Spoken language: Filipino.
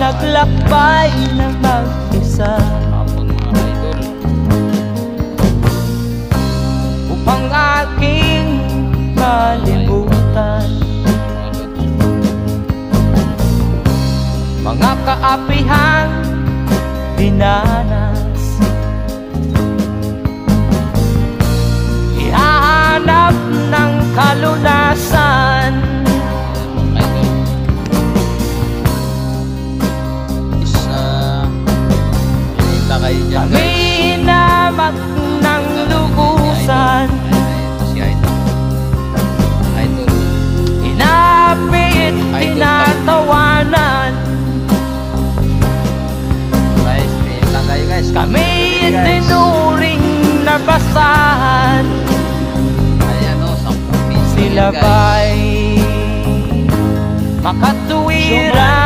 naglakbay na mag-isa upang aking malimutan mga kaapihang dinanas. Ihahanap ng kalunasan kami hinamak ng lubusan, inapit, tinatawanan. Kami tinuring na basahan, sila ba'y makatuwiran?